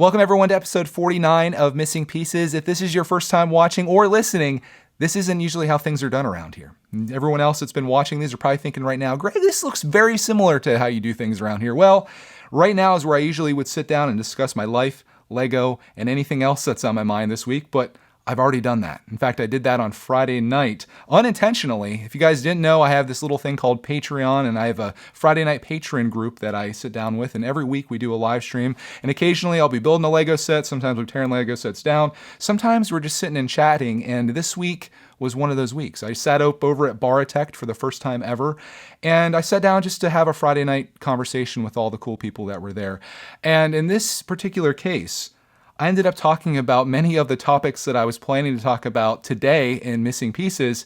Welcome everyone to episode 49 of Missing Pieces. If this is your first time watching or listening, this isn't usually how things are done around here. Everyone else that's been watching these are probably thinking right now, Greg, this looks very similar to how you do things around here. Well, right now is where I usually would sit down and discuss my life, Lego, and anything else that's on my mind this week, but I've already done that. In fact, I did that on Friday night, unintentionally. If you guys didn't know, I have this little thing called Patreon, and I have a Friday Night Patron group that I sit down with, and every week we do a live stream, and occasionally I'll be building a Lego set, sometimes we're tearing Lego sets down, sometimes we're just sitting and chatting, and this week was one of those weeks. I sat up over at brickitect for the first time ever, and I sat down just to have a Friday night conversation with all the cool people that were there. And in this particular case, I ended up talking about many of the topics that I was planning to talk about today in Missing Pieces,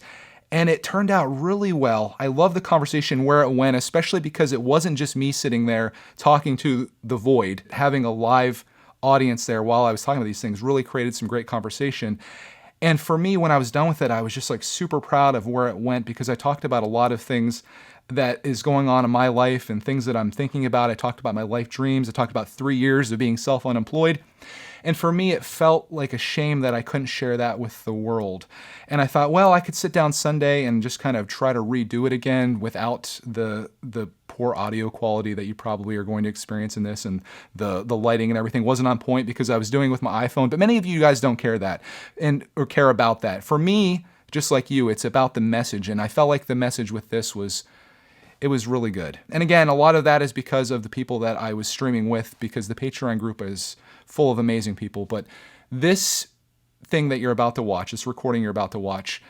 and it turned out really well. I love the conversation where it went, especially because it wasn't just me sitting there talking to the void. Having a live audience there while I was talking about these things really created some great conversation. And for me, when I was done with it, I was just like super proud of where it went because I talked about a lot of things that is going on in my life and things that I'm thinking about. I talked about my life dreams. I talked about 3 years of being self-unemployed. And for me, it felt like a shame that I couldn't share that with the world. And I thought, well, I could sit down Sunday and just kind of try to redo it again without the poor audio quality that you probably are going to experience in this, and the lighting and everything wasn't on point because I was doing it with my iPhone. But many of you guys don't care about that. For me, just like you, it's about the message. And I felt like the message with this was really good. And again, a lot of that is because of the people that I was streaming with, because the Patreon group is full of amazing people. But this thing that you're about to watch, this recording you're about to watch,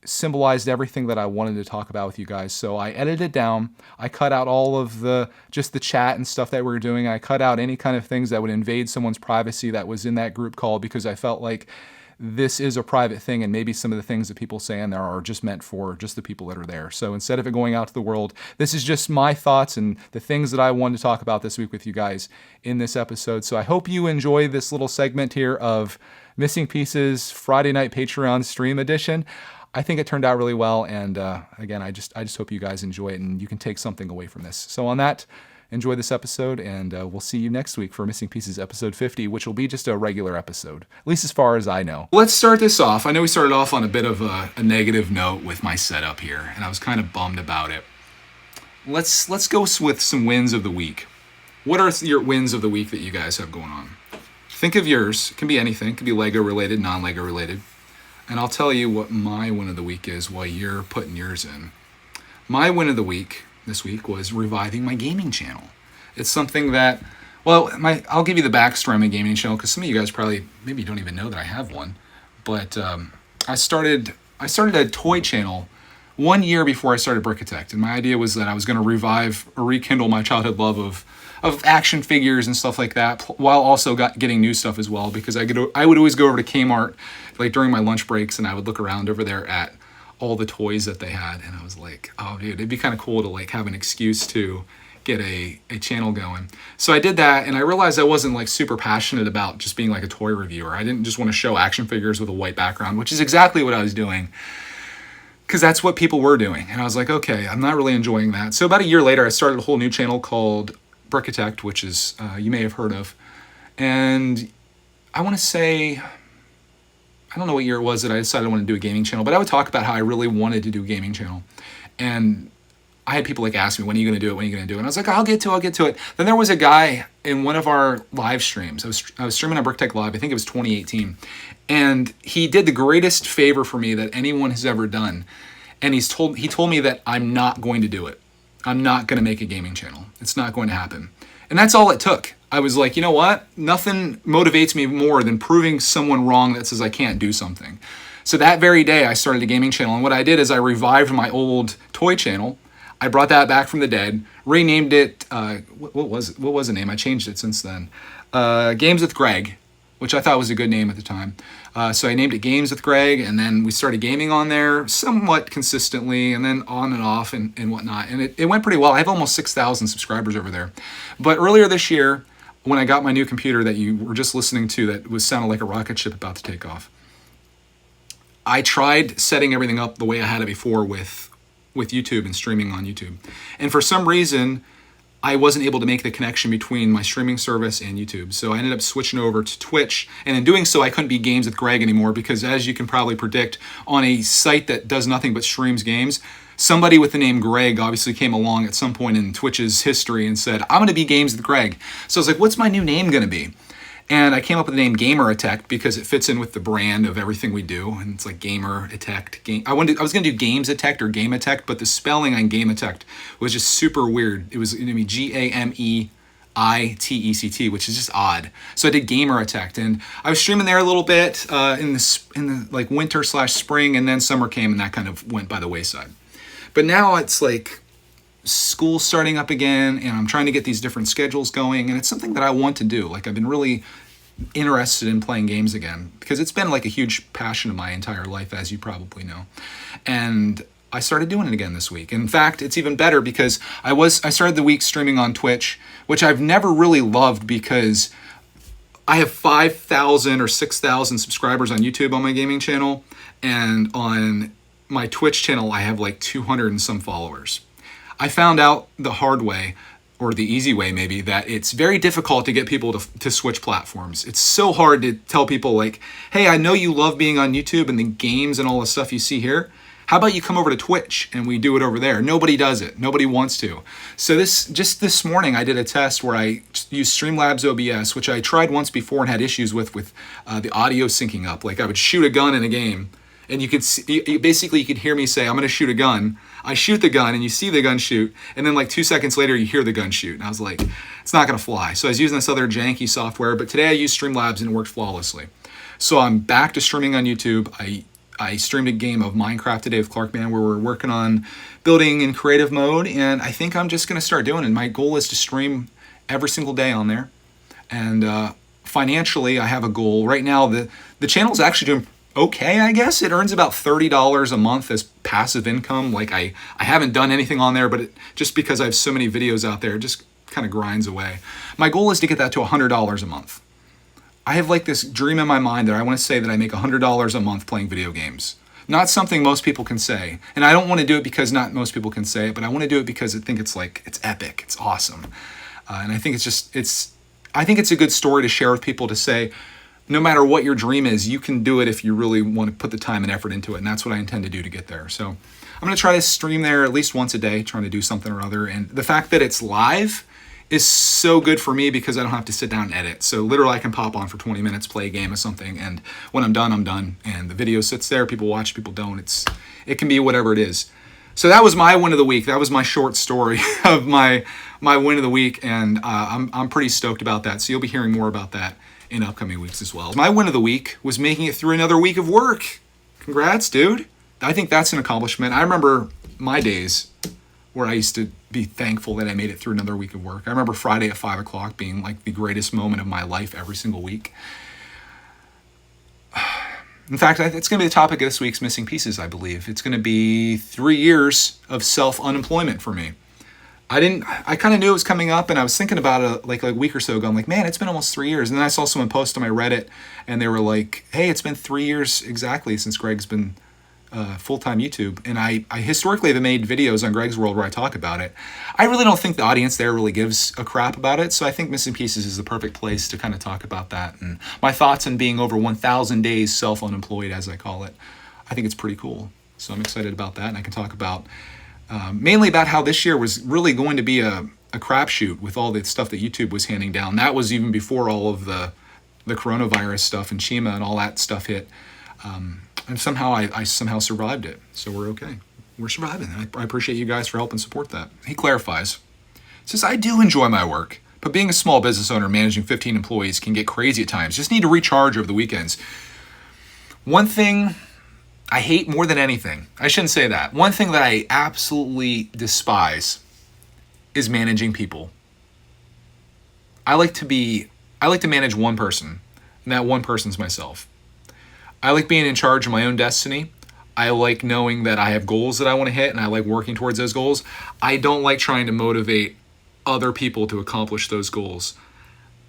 symbolized everything that I wanted to talk about with you guys. So I edited it down. I cut out all of just the chat and stuff that we were doing. I cut out any kind of things that would invade someone's privacy that was in that group call, because I felt like this is a private thing, and maybe some of the things that people say in there are just meant for just the people that are there. So instead of it going out to the world, this is just my thoughts and the things that I wanted to talk about this week with you guys in this episode. So I hope you enjoy this little segment here of Missing Pieces Friday Night Patreon Stream Edition. I think it turned out really well, and again, I just hope you guys enjoy it and you can take something away from this. So on that, enjoy this episode, and we'll see you next week for Missing Pieces episode 50, which will be just a regular episode, at least as far as I know. Let's start this off. I know we started off on a bit of a negative note with my setup here, and I was kind of bummed about it. Let's go with some wins of the week. What are your wins of the week that you guys have going on? Think of yours. It can be anything. It can be Lego related, non-Lego related. And I'll tell you what my win of the week is while you're putting yours in. My win of the week this week was reviving my gaming channel. It's something that, well, I'll give you the backstory on my gaming channel, because some of you guys probably maybe don't even know that I have one. But I started a toy channel 1 year before I started Brickitect, and my idea was that I was going to revive or rekindle my childhood love of action figures and stuff like that, while also getting new stuff as well, because I would always go over to Kmart like during my lunch breaks, and I would look around over there at all the toys that they had, and I was like, oh dude, it'd be kind of cool to like have an excuse to get a channel going. So I did that, and I realized I wasn't like super passionate about just being like a toy reviewer. I didn't just want to show action figures with a white background, which is exactly what I was doing, because that's what people were doing. And I was like, okay, I'm not really enjoying that. So about a year later, I started a whole new channel called Brickitect, which is you may have heard of. And I want to say, I don't know what year it was that I decided I wanted to do a gaming channel, but I would talk about how I really wanted to do a gaming channel. And I had people like ask me, when are you going to do it? When are you going to do it? And I was like, I'll get to it. Then there was a guy in one of our live streams. I was streaming on Brickitect Live. I think it was 2018. And he did the greatest favor for me that anyone has ever done. And he told me that I'm not going to do it. I'm not going to make a gaming channel. It's not going to happen. And that's all it took. I was like, you know what? Nothing motivates me more than proving someone wrong that says I can't do something. So that very day, I started a gaming channel. And what I did is I revived my old toy channel. I brought that back from the dead, renamed it, what was the name? I changed it since then. Games with Greg, which I thought was a good name at the time. So I named it Games with Greg, and then we started gaming on there somewhat consistently, and then on and off and whatnot. And it went pretty well. I have almost 6,000 subscribers over there. But earlier this year, when I got my new computer that you were just listening to that was sounded like a rocket ship about to take off, I tried setting everything up the way I had it before with YouTube and streaming on YouTube. And for some reason, I wasn't able to make the connection between my streaming service and YouTube. So I ended up switching over to Twitch. And in doing so, I couldn't be Games with Greg anymore because, as you can probably predict, on a site that does nothing but streams games, somebody with the name Greg obviously came along at some point in Twitch's history and said, I'm going to be Games with Greg. So I was like, what's my new name going to be? And I came up with the name brickitect because it fits in with the brand of everything we do. And it's like brickitect. I was going to do gamesitect or gameitect, but the spelling on gameitect was just super weird. It was going to be GAMEITECT, which is just odd. So I did brickitect, and I was streaming there a little bit in the like winter/spring, and then summer came, and that kind of went by the wayside. But now it's like school's starting up again, and I'm trying to get these different schedules going, and it's something that I want to do. Like, I've been really interested in playing games again because it's been like a huge passion of my entire life, as you probably know. And I started doing it again this week. In fact, it's even better because I started the week streaming on Twitch, which I've never really loved because I have 5,000 or 6,000 subscribers on YouTube on my gaming channel, and on my Twitch channel I have like 200 and some followers. I found out the hard way, or the easy way maybe, that it's very difficult to get people to switch platforms. It's so hard to tell people like, hey, I know you love being on YouTube and the games and all the stuff you see here. How about you come over to Twitch and we do it over there? Nobody does it. Nobody wants to. So just this morning I did a test where I used Streamlabs OBS, which I tried once before and had issues with the audio syncing up. Like, I would shoot a gun in a game, and you could see, basically you could hear me say, I'm going to shoot a gun. I shoot the gun, and you see the gun shoot, and then like 2 seconds later you hear the gun shoot. And I was like, it's not going to fly. So I was using this other janky software, but today I used Streamlabs and it worked flawlessly. So I'm back to streaming on YouTube. I streamed a game of Minecraft today with Clarkman where we're working on building in creative mode, and I think I'm just going to start doing it. My goal is to stream every single day on there. And financially, I have a goal. Right now, the channel is actually doing okay, I guess. It earns about $30 a month as passive income. Like, I haven't done anything on there, but just because I have so many videos out there, it just kind of grinds away. My goal is to get that to $100 a month. I have like this dream in my mind that I want to say that I make $100 a month playing video games. Not something most people can say. And I don't want to do it because not most people can say it, but I want to do it because I think it's epic. It's awesome. And I think I think it's a good story to share with people, to say, no matter what your dream is, you can do it if you really want to put the time and effort into it. And that's what I intend to do to get there. So I'm going to try to stream there at least once a day, trying to do something or other. And the fact that it's live is so good for me because I don't have to sit down and edit. So literally I can pop on for 20 minutes, play a game of something, and when I'm done, I'm done. And the video sits there, people watch, people don't. It can be whatever it is. So that was my win of the week. That was my short story of my win of the week, and I'm pretty stoked about that. So you'll be hearing more about that in upcoming weeks as well. My win of the week was making it through another week of work. Congrats, dude. I think that's an accomplishment. I remember my days where I used to be thankful that I made it through another week of work. I remember Friday at 5 o'clock being like the greatest moment of my life every single week. In fact, it's going to be the topic of this week's Missing Pieces, I believe. It's going to be 3 years of self-unemployment for me. I kind of knew it was coming up, and I was thinking about it like a week or so ago. I'm like, man, it's been almost 3 years. And then I saw someone post on my Reddit, and they were like, hey, it's been 3 years exactly since Greg's been full-time YouTube. And I historically have made videos on Greg's World where I talk about it. I really don't think the audience there really gives a crap about it, so I think Missing Pieces is the perfect place to kind of talk about that. And my thoughts on being over 1,000 days self-unemployed, as I call it. I think it's pretty cool. So I'm excited about that, and I can talk about mainly about how this year was really going to be a crapshoot with all the stuff that YouTube was handing down. That was even before all of the coronavirus stuff and Shima and all that stuff hit. And somehow I somehow survived it. So we're okay. We're surviving. I appreciate you guys for helping support that. He clarifies. He says, I do enjoy my work, but being a small business owner managing 15 employees can get crazy at times. Just need to recharge over the weekends. One thing I hate more than anything, I shouldn't say that. One thing that I absolutely despise is managing people. I like to manage one person, and that one person's myself. I like being in charge of my own destiny. I like knowing that I have goals that I want to hit, and I like working towards those goals. I don't like trying to motivate other people to accomplish those goals.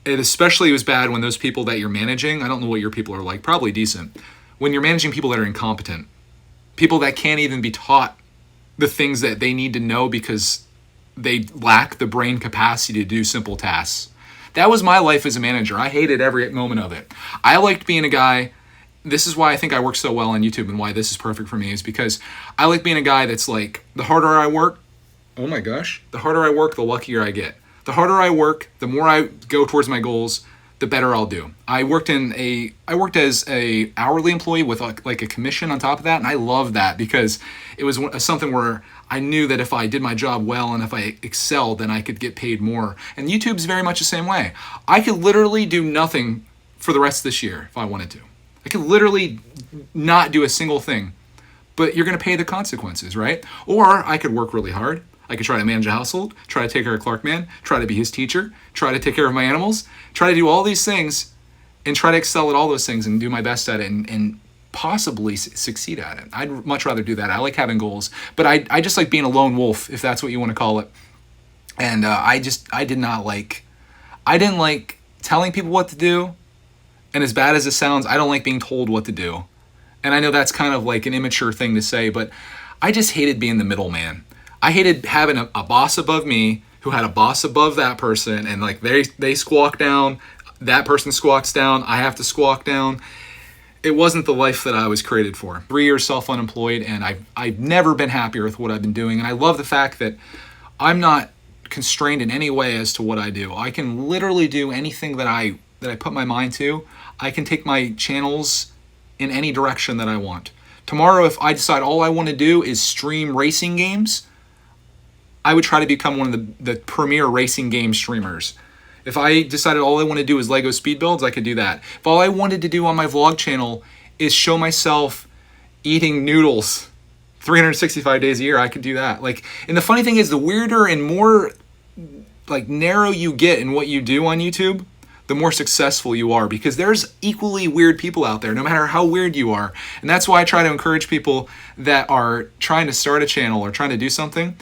It especially was bad when those people that you're managing, I don't know what your people are like, probably decent, when you're managing people that are incompetent, people that can't even be taught the things that they need to know because they lack the brain capacity to do simple tasks. That was my life as a manager. I hated every moment of it. I liked being a guy. This is why I think I work so well on YouTube and why this is perfect for me, is because I like being a guy that's like, the harder I work, oh my gosh, the harder I work, the luckier I get. The harder I work, the more I go towards my goals, the better I'll do. I worked as a hourly employee with like a commission on top of that, and I loved that because it was something where I knew that if I did my job well and if I excelled, then I could get paid more. And YouTube's very much the same way. I could literally do nothing for the rest of this year if I wanted to. I could literally not do a single thing, but you're going to pay the consequences, right? Or I could work really hard. I could try to manage a household, try to take care of Clark Man, try to be his teacher, try to take care of my animals, try to do all these things and try to excel at all those things and do my best at it and possibly succeed at it. I'd much rather do that. I like having goals, but I just like being a lone wolf, if that's what you want to call it. And I didn't like telling people what to do. And as bad as it sounds, I don't like being told what to do. And I know that's kind of like an immature thing to say, but I just hated being the middleman. I hated having a boss above me who had a boss above that person, and like they squawk down, that person squawks down, I have to squawk down. It wasn't the life that I was created for. 3 years self-unemployed, and I've never been happier with what I've been doing. And I love the fact that I'm not constrained in any way as to what I do. I can literally do anything that I put my mind to. I can take my channels in any direction that I want. Tomorrow, if I decide all I want to do is stream racing games, I would try to become one of the premier racing game streamers. If I decided all I want to do is Lego speed builds, I could do that. If all I wanted to do on my vlog channel is show myself eating noodles 365 days a year, I could do that. Like, and the funny thing is, the weirder and more like narrow you get in what you do on YouTube, the more successful you are, because there's equally weird people out there, no matter how weird you are. And that's why I try to encourage people that are trying to start a channel or trying to do something.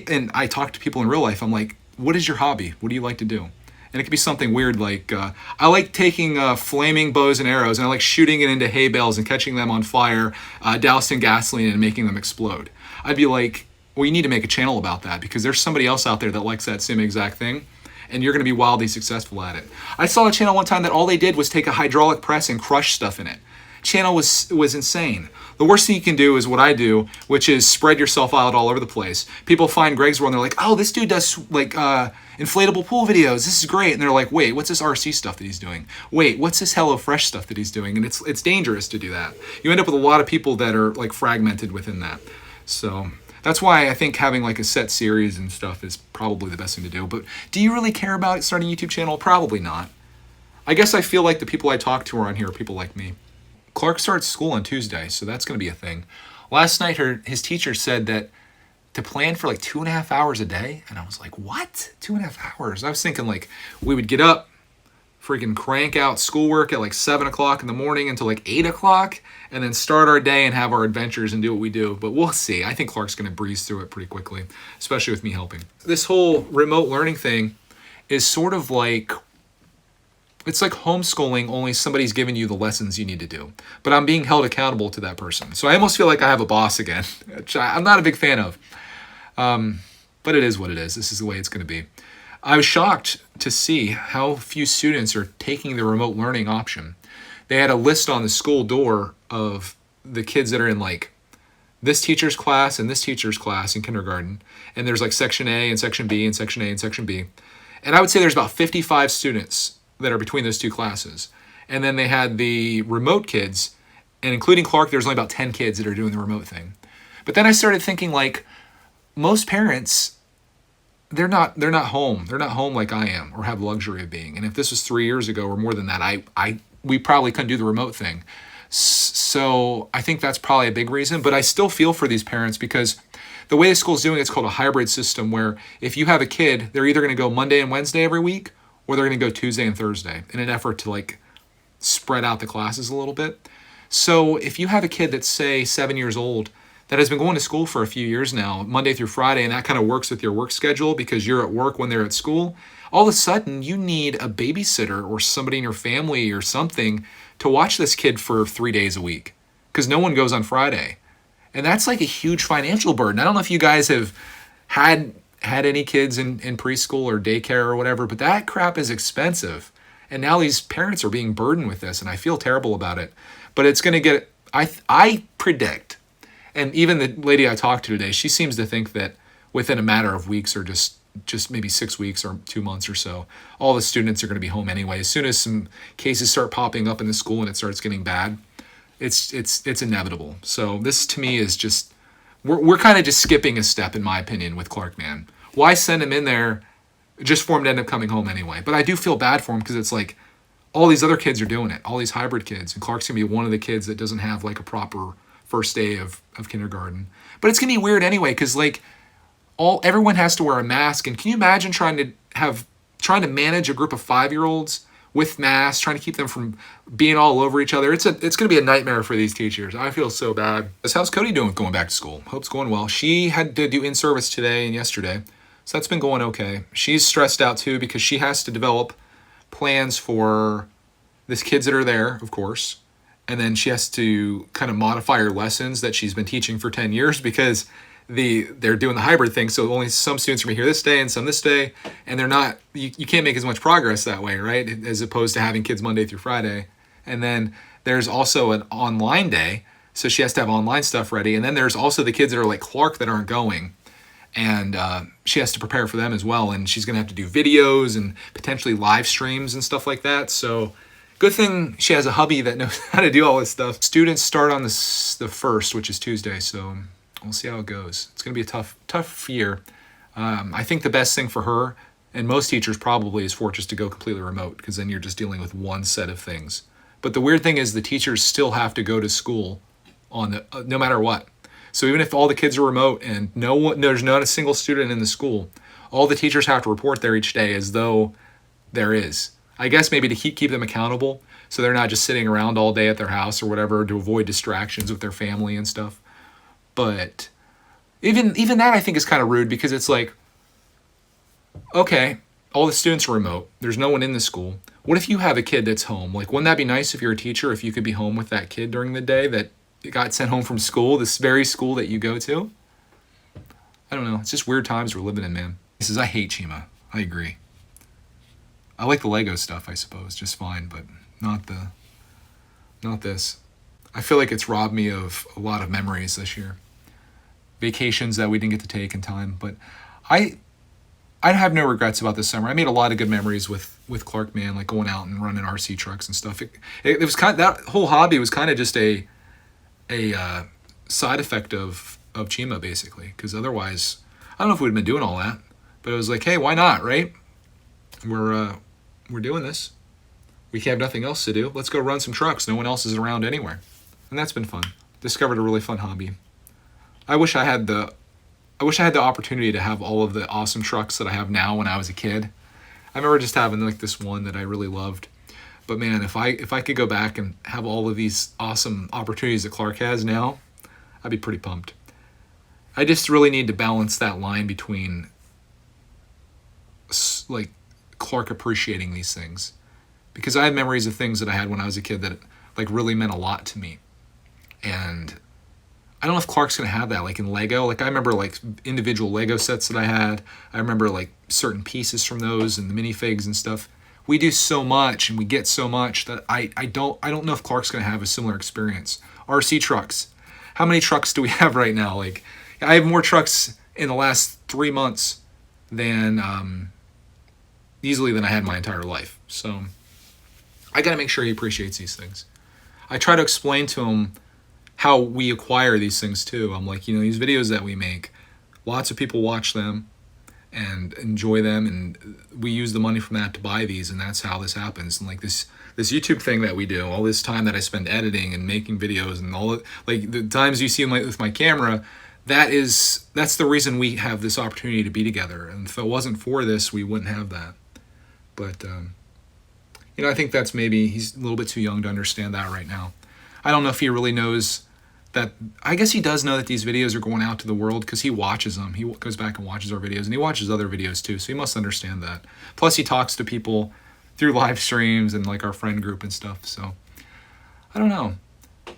And I talk to people in real life. I'm like, what is your hobby? What do you like to do? And it could be something weird like, I like taking flaming bows and arrows, and I like shooting it into hay bales and catching them on fire, doused in gasoline and making them explode. I'd be like, well, you need to make a channel about that, because there's somebody else out there that likes that same exact thing, and you're going to be wildly successful at it. I saw a channel one time that all they did was take a hydraulic press and crush stuff in it. Channel was insane. The worst thing you can do is what I do, which is spread yourself out all over the place. People find Greg's World and they're like, oh, this dude does like inflatable pool videos. This is great. And they're like, wait, what's this RC stuff that he's doing? Wait, what's this HelloFresh stuff that he's doing? And it's dangerous to do that. You end up with a lot of people that are like fragmented within that. So that's why I think having like a set series and stuff is probably the best thing to do. But do you really care about starting a YouTube channel? Probably not. I guess I feel like the people I talk to around here are people like me. Clark starts school on Tuesday, so that's going to be a thing. Last night, his teacher said that to plan for like 2.5 hours a day, and I was like, what? 2.5 hours? I was thinking like we would get up, freaking crank out schoolwork at like 7 o'clock in the morning until like 8 o'clock, and then start our day and have our adventures and do what we do. But we'll see. I think Clark's going to breeze through it pretty quickly, especially with me helping. This whole remote learning thing is sort of like, it's like homeschooling, only somebody's giving you the lessons you need to do. But I'm being held accountable to that person. So I almost feel like I have a boss again, which I'm not a big fan of. But it is what it is. This is the way it's going to be. I was shocked to see how few students are taking the remote learning option. They had a list on the school door of the kids that are in like this teacher's class and this teacher's class in kindergarten. And there's like section A and section B and section A and section B. And I would say there's about 55 students that are between those two classes. And then they had the remote kids, and including Clark, there's only about 10 kids that are doing the remote thing. But then I started thinking like, most parents, they're not home. They're not home like I am or have the luxury of being. And if this was 3 years ago or more than that, we probably couldn't do the remote thing. So I think that's probably a big reason, but I still feel for these parents because the way the school's doing, it's called a hybrid system where if you have a kid, they're either going to go Monday and Wednesday every week, or they're going to go Tuesday and Thursday in an effort to like spread out the classes a little bit. So if you have a kid that's say 7 years old that has been going to school for a few years now, Monday through Friday, and that kind of works with your work schedule because you're at work when they're at school, all of a sudden you need a babysitter or somebody in your family or something to watch this kid for 3 days a week because no one goes on Friday. And that's like a huge financial burden. I don't know if you guys have had had any kids in preschool or daycare or whatever, but that crap is expensive. And now these parents are being burdened with this, and I feel terrible about it. But it's going to get, I predict, and even the lady I talked to today, she seems to think that within a matter of weeks or just maybe 6 weeks or 2 months or so, all the students are going to be home anyway. As soon as some cases start popping up in the school and it starts getting bad, it's inevitable. So this to me is just, we're kind of just skipping a step, in my opinion, with Clark, man. Why send him in there just for him to end up coming home anyway? But I do feel bad for him because it's like all these other kids are doing it, all these hybrid kids, and Clark's going to be one of the kids that doesn't have like a proper first day of kindergarten. But it's going to be weird anyway because like everyone has to wear a mask, and can you imagine trying to manage a group of 5-year-olds with masks, trying to keep them from being all over each other? It's going to be a nightmare for these teachers. I feel so bad. How's Cody doing with going back to school? Hope's going well. She had to do in-service today and yesterday, so that's been going okay. She's stressed out too because she has to develop plans for these kids that are there, of course, and then she has to kind of modify her lessons that she's been teaching for 10 years because they're doing the hybrid thing, so only some students are going to be here this day and some this day, and they're not, you can't make as much progress that way, right, as opposed to having kids Monday through Friday. And then there's also an online day, so she has to have online stuff ready, and then there's also the kids that are like Clark that aren't going, and she has to prepare for them as well, and she's going to have to do videos and potentially live streams and stuff like that. So good thing she has a hubby that knows how to do all this stuff. Students start on the 1st, which is Tuesday, so we'll see how it goes. It's going to be a tough year. I think the best thing for her, and most teachers probably, is for it just to go completely remote, because then you're just dealing with one set of things. But the weird thing is the teachers still have to go to school on no matter what. So even if all the kids are remote and there's not a single student in the school, all the teachers have to report there each day as though there is. I guess maybe to keep them accountable, so they're not just sitting around all day at their house or whatever, to avoid distractions with their family and stuff. But even that I think is kind of rude, because it's like, okay, all the students are remote. There's no one in the school. What if you have a kid that's home? Like, wouldn't that be nice if you're a teacher, if you could be home with that kid during the day that got sent home from school, this very school that you go to? I don't know. It's just weird times we're living in, man. He says, I hate Chima. I agree. I like the Lego stuff, I suppose, just fine, but not this. I feel like it's robbed me of a lot of memories this year. Vacations that we didn't get to take in time, but I have no regrets about this summer. I made a lot of good memories with Clark, man, like going out and running RC trucks and stuff. It was kind of, that whole hobby was kind of just a side effect of Chima, basically, because otherwise, I don't know if we'd have been doing all that, but it was like, hey, why not, right? We're doing this. We have nothing else to do. Let's go run some trucks. No one else is around anywhere. And that's been fun. Discovered a really fun hobby. I wish I had the opportunity to have all of the awesome trucks that I have now when I was a kid. I remember just having like this one that I really loved. But man, if I could go back and have all of these awesome opportunities that Clark has now, I'd be pretty pumped. I just really need to balance that line between like Clark appreciating these things, because I have memories of things that I had when I was a kid that like really meant a lot to me. And I don't know if Clark's gonna have that, like in Lego. Like I remember like individual Lego sets that I had. I remember like certain pieces from those and the minifigs and stuff. We do so much and we get so much that I don't know if Clark's gonna have a similar experience. RC trucks. How many trucks do we have right now? Like I have more trucks in the last 3 months than easily than I had my entire life. So I gotta make sure he appreciates these things. I try to explain to him how we acquire these things too. I'm like, these videos that we make, lots of people watch them and enjoy them, and we use the money from that to buy these, and that's how this happens. And like this YouTube thing that we do, all this time that I spend editing and making videos, and all it, like the times you see with my camera, that's the reason we have this opportunity to be together. And if it wasn't for this, we wouldn't have that. But I think that's maybe he's a little bit too young to understand that right now. I don't know if he really knows that. I guess he does know that these videos are going out to the world because he watches them. He goes back and watches our videos, and he watches other videos too, so he must understand that. Plus he talks to people through live streams and like our friend group and stuff. So I don't know.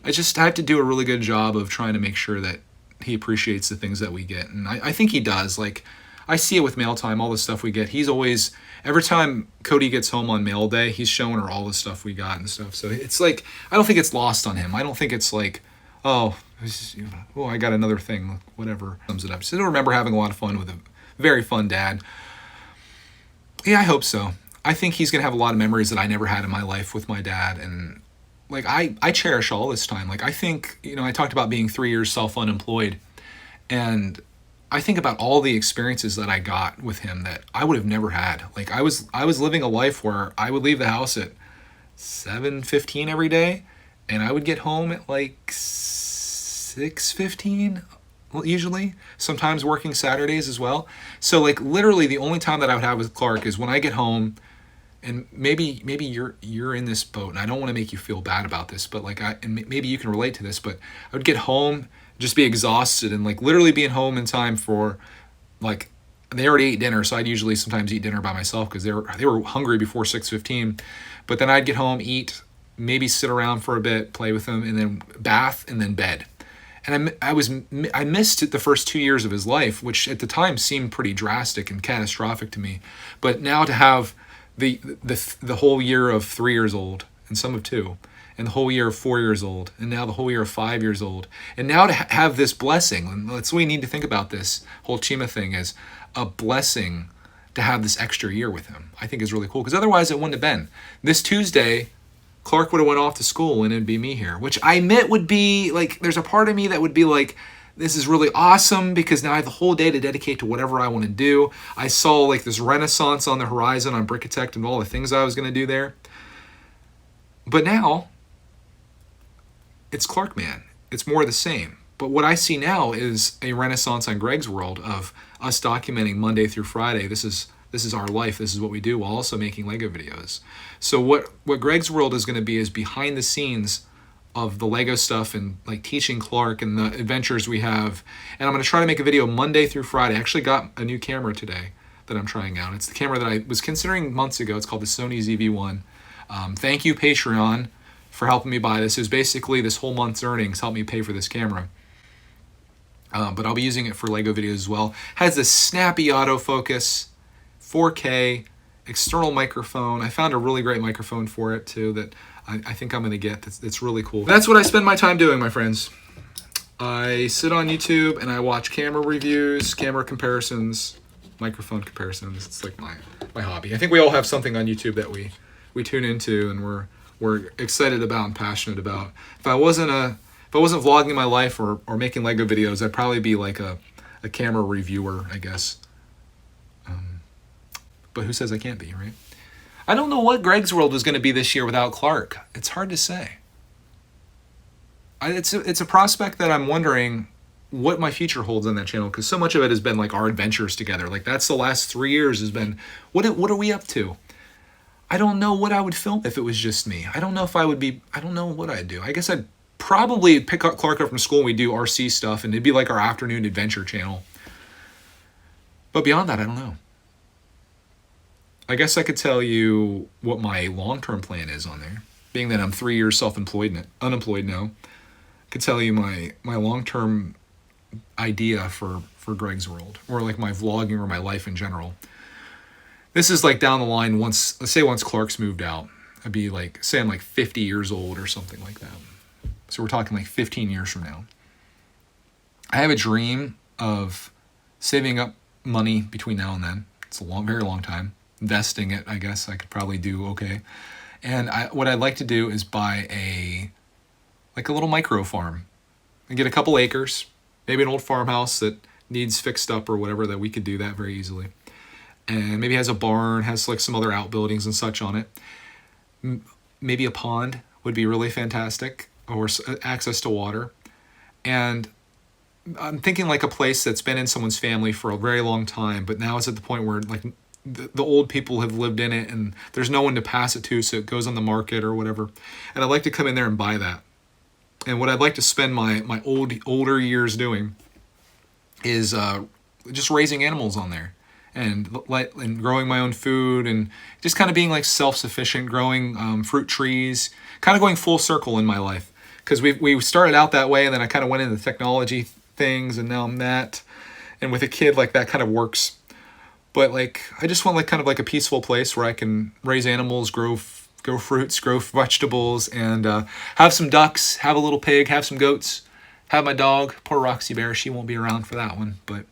I have to do a really good job of trying to make sure that he appreciates the things that we get, and I think he does. Like I see it with mail time, all the stuff we get. He's always, every time Cody gets home on mail day, he's showing her all the stuff we got and stuff. So it's like, I don't think it's lost on him. I don't think it's like, oh, I got another thing, whatever. Sums it up. So I remember having a lot of fun with a very fun dad. Yeah, I hope so. I think he's going to have a lot of memories that I never had in my life with my dad. And like, I cherish all this time. Like, I think, I talked about being 3 years self-unemployed, and I think about all the experiences that I got with him that I would have never had. Like, I was living a life where I would leave the house at 7:15 every day, and I would get home at like 6:15 usually, sometimes working Saturdays as well. So like literally the only time that I would have with Clark is when I get home. And maybe you're in this boat, and I don't want to make you feel bad about this, but like maybe you can relate to this, but I would get home, just be exhausted, and like literally being home in time for, like, they already ate dinner, so I'd usually sometimes eat dinner by myself because they were hungry before 6:15. But then I'd get home, eat, maybe sit around for a bit, play with them, and then bath, and then bed. And I missed it the first 2 years of his life, which at the time seemed pretty drastic and catastrophic to me. But now to have the whole year of 3 years old, and some of 2, and the whole year of 4 years old, and now the whole year of 5 years old, and now to have this blessing, and that's what we need to think about this whole Chima thing as a blessing to have this extra year with him, I think is really cool, because otherwise it wouldn't have been. This Tuesday, Clark would have went off to school and it'd be me here, which I admit would be like, there's a part of me that would be like, this is really awesome because now I have the whole day to dedicate to whatever I want to do. I saw like this renaissance on the horizon on brickitect and all the things I was going to do there. But now it's Clark Man. It's more of the same. But what I see now is a renaissance on Greg's World of us documenting Monday through Friday. This is our life. This is what we do while also making Lego videos. So what Greg's World is going to be is behind the scenes of the Lego stuff and like teaching Clark and the adventures we have. And I'm going to try to make a video Monday through Friday. I actually got a new camera today that I'm trying out. It's the camera that I was considering months ago. It's called the Sony ZV-1. Thank you, Patreon, for helping me buy this. It was basically this whole month's earnings helped me pay for this camera. But I'll be using it for Lego videos as well. Has this snappy autofocus, 4K, external microphone. I found a really great microphone for it too that I think I'm going to get. That's really cool. That's what I spend my time doing, my friends. I sit on YouTube and I watch camera reviews, camera comparisons, microphone comparisons. It's like my hobby. I think we all have something on YouTube that we tune into and we're excited about and passionate about. If I wasn't vlogging my life or making Lego videos, I'd probably be like a camera reviewer, I guess. But who says I can't be, right? I don't know what Greg's World is going to be this year without Clark. It's hard to say. It's a prospect that I'm wondering what my future holds on that channel, because so much of it has been like our adventures together. Like that's the last 3 years has been, what are we up to? I don't know what I would film if it was just me. I don't know what I'd do. I guess I'd probably pick up Clark up from school and we'd do RC stuff and it'd be like our afternoon adventure channel. But beyond that, I don't know. I guess I could tell you what my long-term plan is on there. Being that I'm 3 years unemployed now, I could tell you my long-term idea for Greg's World, or like my vlogging or my life in general. This is like down the line once Clark's moved out. I'd be like, say I'm like 50 years old or something like that. So we're talking like 15 years from now. I have a dream of saving up money between now and then. It's a very long time. Investing it, I guess I could probably do okay. And what I'd like to do is buy a little micro farm and get a couple acres, maybe an old farmhouse that needs fixed up or whatever, that we could do that very easily. And maybe has a barn, has like some other outbuildings and such on it. Maybe a pond would be really fantastic, or access to water. And I'm thinking like a place that's been in someone's family for a very long time, but now it's at the point where like the old people have lived in it and there's no one to pass it to, so it goes on the market or whatever. And I'd like to come in there and buy that. And what I'd like to spend my older years doing is just raising animals on there and growing my own food and just kind of being like self-sufficient, growing fruit trees, kind of going full circle in my life. Because we started out that way and then I kind of went into technology things and now I'm that. And with a kid, like that kind of works But like, I just want like kind of like a peaceful place where I can raise animals, grow fruits, grow vegetables, and have some ducks, have a little pig, have some goats, have my dog. Poor Roxy Bear, she won't be around for that one. But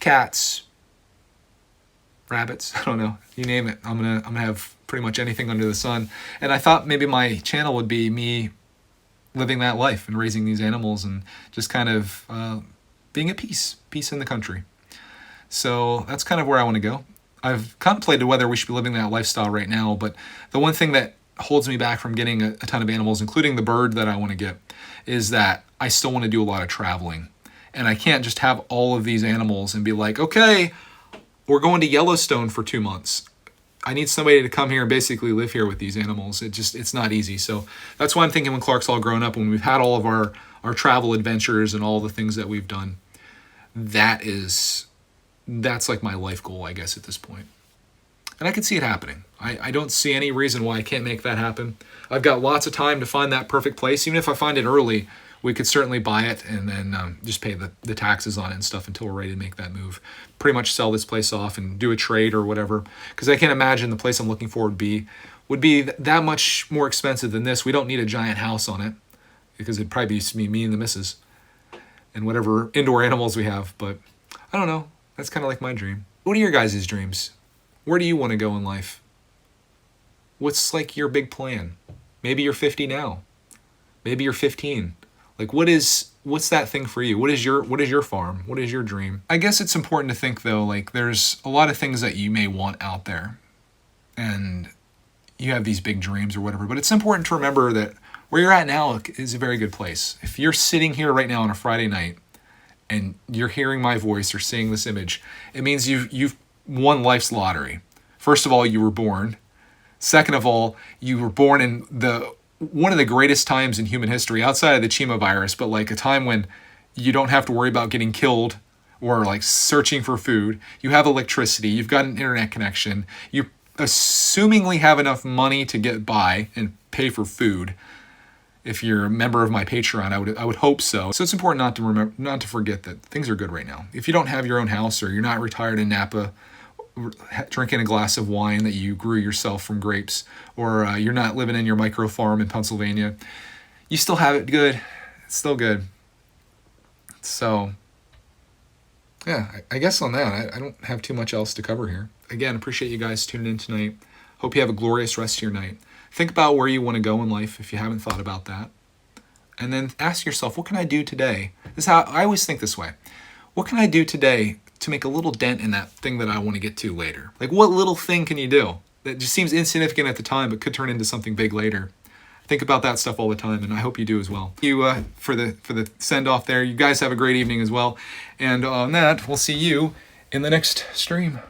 cats, rabbits, I don't know, you name it. I'm gonna have pretty much anything under the sun. And I thought maybe my channel would be me living that life and raising these animals and just kind of being at peace in the country. So that's kind of where I want to go. I've contemplated whether we should be living that lifestyle right now, but the one thing that holds me back from getting a ton of animals, including the bird that I want to get, is that I still want to do a lot of traveling. And I can't just have all of these animals and be like, okay, we're going to Yellowstone for 2 months. I need somebody to come here and basically live here with these animals. It's not easy. So that's why I'm thinking when Clark's all grown up, when we've had all of our travel adventures and all the things that we've done, that's like my life goal, I guess, at this point. And I can see it happening. I don't see any reason why I can't make that happen. I've got lots of time to find that perfect place. Even if I find it early, we could certainly buy it and then just pay the taxes on it and stuff until we're ready to make that move. Pretty much sell this place off and do a trade or whatever. Because I can't imagine the place I'm looking for would be that much more expensive than this. We don't need a giant house on it because it'd probably be me and the missus and whatever indoor animals we have. But I don't know. That's kind of like my dream. What are your guys' dreams? Where do you want to go in life? What's like your big plan? Maybe you're 50 now. Maybe you're 15. Like what's that thing for you? What is your farm? What is your dream? I guess it's important to think though, like there's a lot of things that you may want out there and you have these big dreams or whatever, but it's important to remember that where you're at now is a very good place. If you're sitting here right now on a Friday night and you're hearing my voice or seeing this image, it means you've won life's lottery. First of all, you were born. Second of all, you were born in one of the greatest times in human history outside of the Chima virus, but like a time when you don't have to worry about getting killed or like searching for food. You have electricity. You've got an internet connection. You assumingly have enough money to get by and pay for food. If you're a member of my Patreon, I would hope so. So it's important not to forget that things are good right now. If you don't have your own house or you're not retired in Napa, drinking a glass of wine that you grew yourself from grapes, or you're not living in your micro farm in Pennsylvania, you still have it good. It's still good. So, yeah, I guess on that, I don't have too much else to cover here. Again, appreciate you guys tuning in tonight. Hope you have a glorious rest of your night. Think about where you want to go in life if you haven't thought about that. And then ask yourself, what can I do today? This is how I always think this way. What can I do today to make a little dent in that thing that I want to get to later? Like what little thing can you do that just seems insignificant at the time but could turn into something big later? Think about that stuff all the time, and I hope you do as well. Thank you for the send off there. You guys have a great evening as well. And on that, we'll see you in the next stream.